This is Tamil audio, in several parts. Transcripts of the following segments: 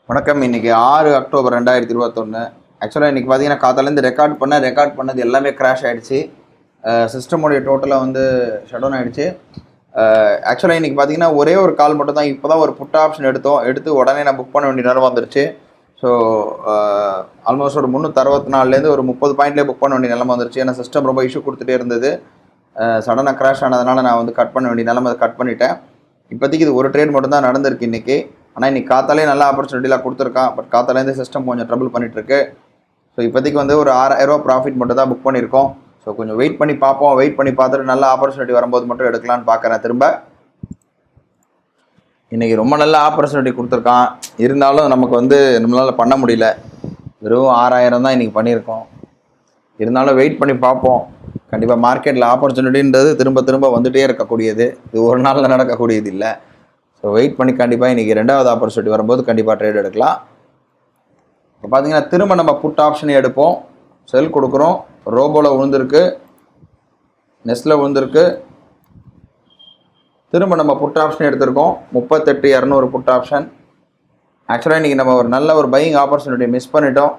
வணக்கம். இன்றைக்கி 6 அக்டோபர் 2021. ஆக்சுவலாக இன்றைக்கி பார்த்தீங்கன்னா காத்தாலேருந்து ரெக்கார்ட் பண்ணது எல்லாமே கிராஷ் ஆகிடுச்சு. சிஸ்டமுடைய டோட்டலாக வந்து ஷட் டவுன் ஆகிடுச்சு. ஆக்சுவலாக இன்றைக்கி பார்த்தீங்கன்னா ஒரே ஒரு கால் மட்டும் தான். இப்போ தான் ஒரு புட் ஆப்ஷன் எடுத்து உடனே நான் புக் பண்ண வேண்டிய நேரம் வந்துருச்சு. ஸோ ஆல்மோஸ்ட் ஒரு 364லேருந்து ஒரு 30 பாயிண்ட்லேயே புக் பண்ண வேண்டிய நிலைமை வந்துருச்சு. ஏன்னா சிஸ்டம் ரொம்ப இஷ்யூ கொடுத்துட்டே இருந்தது. சடனாக கிராஷ் ஆனதுனால நான் வந்து கட் பண்ண வேண்டிய நிலைமை அதை கட் பண்ணிட்டேன். இப்போதைக்கு இது ஒரு ட்ரேட் மட்டும் தான் நடந்திருக்கு இன்றைக்கி. ஆனால் இன்றைக்கி காத்தாலே நல்ல ஆப்பர்ச்சுனிட்டிலாம் கொடுத்துருக்கான். பட் காத்தாலேருந்து சிஸ்டம் கொஞ்சம் ட்ரபிள் பண்ணிகிட்ருக்கு. ஸோ இப்போதைக்கு வந்து ஒரு 6000 ப்ராஃபிட் மட்டும் தான் புக் பண்ணியிருக்கோம். ஸோ கொஞ்சம் வெயிட் பண்ணி பார்ப்போம். வெயிட் பண்ணி பார்த்துட்டு நல்ல ஆப்பர்ச்சுனிட்டி வரும்போது மட்டும் எடுக்கலான்னு பார்க்குறேன். திரும்ப இன்றைக்கி ரொம்ப நல்ல ஆப்பர்ச்சுனிட்டி கொடுத்துருக்கான். இருந்தாலும் நமக்கு வந்து நம்மளால் பண்ண முடியல. வெறும் 6000 தான் இன்றைக்கி பண்ணியிருக்கோம். இருந்தாலும் வெயிட் பண்ணி பார்ப்போம். கண்டிப்பாக மார்க்கெட்டில் ஆப்பர்ச்சுனிட்டின்றது திரும்ப வந்துகிட்டே இருக்கக்கூடியது. இது ஒரு நாளில் நடக்கக்கூடியது இல்லை. ஸோ வெயிட் பண்ணி கண்டிப்பாக இன்றைக்கி 2வது ஆப்பர்ச்சுனிட்டி வரும்போது கண்டிப்பாக ட்ரேட் எடுக்கலாம். இப்போ பார்த்தீங்கன்னா திரும்ப நம்ம புட் ஆப்ஷனே எடுப்போம். செல் கொடுக்குறோம். ரோபோவில் விழுந்திருக்கு, நெஸ்ட்டில் விழுந்திருக்கு. திரும்ப நம்ம புட் ஆப்ஷன் எடுத்திருக்கோம். 38,200 புட் ஆப்ஷன். ஆக்சுவலாக இன்றைக்கி நம்ம ஒரு நல்ல ஒரு பையிங் ஆப்பர்ச்சுனிட்டி மிஸ் பண்ணிட்டோம்.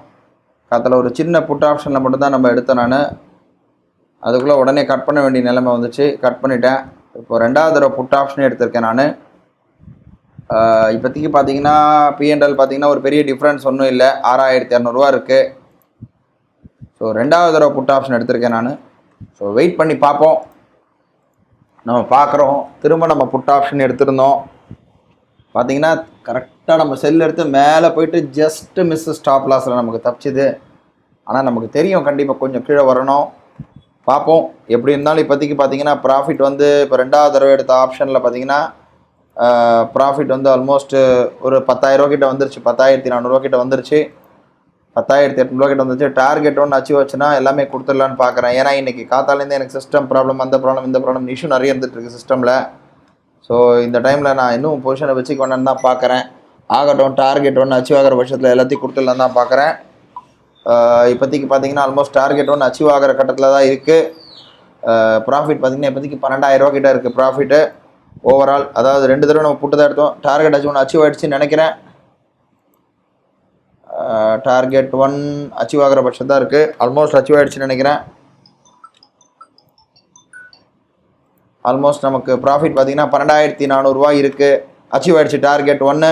அதில் ஒரு சின்ன புட் ஆப்ஷனில் மட்டும்தான் நம்ம எடுத்தேன். நான் அதுக்குள்ளே உடனே கட் பண்ண வேண்டிய நிலைமை வந்துச்சு. கட் பண்ணிட்டேன். இப்போ 2வது தடவை புட் ஆப்ஷனே எடுத்திருக்கேன் நான். இப்போதைக்கு பார்த்தீங்கன்னா P&L பார்த்தீங்கன்னா ஒரு பெரிய டிஃப்ரென்ஸ் ஒன்றும் இல்லை. 6,200 இருக்குது. ஸோ 2வது தடவை புட் ஆப்ஷன் எடுத்திருக்கேன் நான். ஸோ வெயிட் பண்ணி பார்ப்போம். நம்ம பார்க்குறோம். திரும்ப நம்ம புட் ஆப்ஷன் எடுத்திருந்தோம். பார்த்தீங்கன்னா கரெக்டாக நம்ம செல் எடுத்து மேலே போயிட்டு ஜஸ்ட்டு மிஸ் ஸ்டாப் லாஸில் நமக்கு தப்பிச்சுது. ஆனால் நமக்கு தெரியும் கண்டிப்பாக கொஞ்சம் கீழே வரணும். பார்ப்போம். எப்படி இருந்தாலும் இப்போதைக்கு பார்த்தீங்கன்னா ப்ராஃபிட் வந்து இப்போ 2வது தடவை எடுத்த ஆப்ஷனில் பார்த்தீங்கன்னா ப்ராஃபிட் வந்து ஆல்மோஸ்ட்டு ஒரு 10,000 கிட்ட வந்துருச்சு. 10,400 கிட்ட வந்துருச்சு. 10,800 கிட்ட வந்துருச்சு. டார்கெட் ஒன்று அச்சீவ் வச்சுன்னா எல்லாமே கொடுத்துடலான்னு பார்க்குறேன். ஏன்னா இன்றைக்கி காத்தாலேருந்து எனக்கு சிஸ்டம் ப்ராப்ளம், அந்த ப்ராப்ளம், இந்த ப்ராப்ளம் இஷ்யூ நிறைய இருந்துகிட்ருக்கு சிஸ்டமில். ஸோ இந்த டைமில் நான் இன்னும் பொசிஷனை வச்சுக்க வேணும்னு தான் பார்க்குறேன். ஆகட்டும், டார்கெட் ஒன்று அச்சீவ் ஆகிற பட்சத்தில் எல்லாத்தையும் கொடுத்துடலாம் தான் பார்க்குறேன். இப்போதைக்கு பார்த்தீங்கன்னா ஆல்மோஸ்ட் டார்கெட் ஒன்று அச்சீவ் ஆகிற கட்டத்தில் தான் இருக்குது. ப்ராஃபிட் பார்த்தீங்கன்னா இப்போதைக்கு 12,000 கிட்ட இருக்குது ப்ராஃபிட்டு ஓவரால். அதாவது 2 தடவை நம்ம புட்டு தான் எடுத்தோம். டார்கெட் அச்சீவ் ஆகிடுச்சின்னு நினைக்கிறேன். டார்கெட் 1 அச்சீவ் ஆகிற பட்சம் தான் இருக்குது. ஆல்மோஸ்ட் அச்சீவ் ஆகிடுச்சின்னு நினைக்கிறேன். ஆல்மோஸ்ட் நமக்கு ப்ராஃபிட் பார்த்திங்கன்னா 12,400 இருக்குது. அச்சீவ் ஆகிடுச்சு. டார்கெட் 1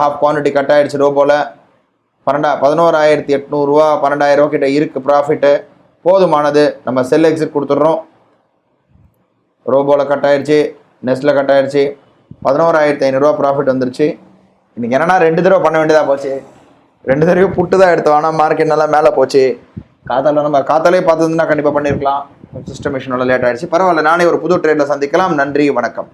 ஹாஃப் குவான்டிட்டி கட் ஆகிடுச்சு. ரோபோவில் 11,800 12,000 கிட்ட இருக்குது ப்ராஃபிட்டு. போதுமானது. நம்ம செல் எக்ஸிட் கொடுத்துட்றோம். ரோபோவில் கட் ஆகிடுச்சு, நெஸ்ட்டில் கட் ஆகிடுச்சு. 11,500 ப்ராஃபிட் வந்துருச்சு. இன்றைக்கி என்னென்னா 2 தடவை பண்ண வேண்டியதாக போச்சு. 2 தடவையும் புட்டு தான் எடுத்தோம். ஆனால் மார்க்கெட் நல்லா மேலே போச்சு. நம்ம காத்தாலே பார்த்துருந்துன்னா கண்டிப்பாக பண்ணியிருக்கலாம். சிஸ்டம் மிஷினோட லேட் ஆகிடுச்சு. பரவாயில்ல, நானே ஒரு புது ட்ரேடில் சந்திக்கலாம். நன்றி, வணக்கம்.